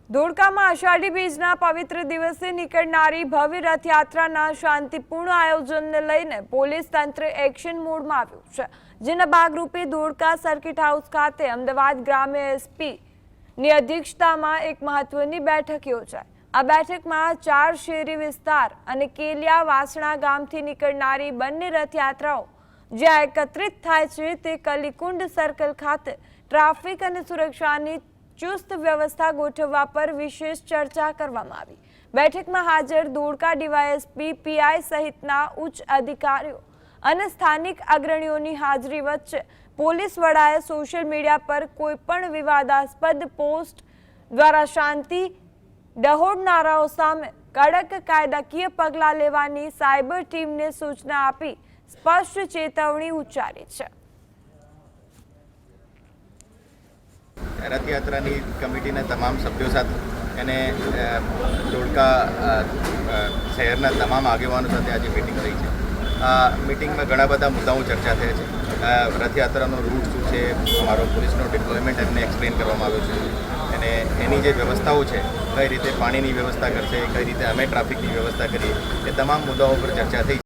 ધોળકામાં આષાઢી બીજના પવિત્ર દિવસે નીકળનારી ભવ્ય રથયાત્રાના શાંતિપૂર્ણ આયોજનને લઈને પોલીસ તંત્ર એક્શન મોડમાં આવ્યું છે, જેના ભાગરૂપે ધોળકા સર્કિટ હાઉસ ખાતે અમદાવાદ ગ્રામ્ય એસપીની અધ્યક્ષતામાં એક મહત્વની બેઠક યોજાઈ। આ બેઠકમાં ચાર શેરી વિસ્તાર અને કેલિયા વાસણા ગામથી નીકળનારી બંને રથયાત્રાઓ જ્યાં એકત્રિત થાય છે તે કલીકુંડ સર્કલ ખાતે ટ્રાફિક અને સુરક્ષાની ચુસ્ત વ્યવસ્થા ગોઠવવા પર વિશેષ ચર્ચા કરવામાં આવી। બેઠકમાં હાજર ધોળકા ડીવાયએસપી પીઆઈ સહિતના ઉચ્ચ અધિકારીઓ અને સ્થાનિક અગ્રણીઓની હાજરી વચ્ચે પોલીસ વડાએ સોશિયલ મીડિયા પર કોઈપણ વિવાદાસ્પદ પોસ્ટ દ્વારા શાંતિ ડહોળનારાઓ સામે કડક કાયદાકીય પગલાં લેવાની સાયબર ટીમને સૂચના આપી સ્પષ્ટ ચેતવણી ઉચ્ચારી છે। રથયાત્રાની કમિટીના તમામ સભ્યો સાથે અને ધોળકા શહેરના તમામ આગેવાનો સાથે આજે મિટિંગ થઈ છે। આ મિટિંગમાં ઘણા બધા મુદ્દાઓ ચર્ચા થયા છે। રથયાત્રાનો રૂટ શું છે, અમારો પોલીસનો ડિપ્લોયમેન્ટ એમને એક્સપ્લેન કરવામાં આવ્યો છે અને એની જે વ્યવસ્થાઓ છે, કઈ રીતે પાણીની વ્યવસ્થા કરશે, કઈ રીતે અમે ટ્રાફિકની વ્યવસ્થા કરીએ, એ તમામ મુદ્દાઓ પર ચર્ચા થઈ।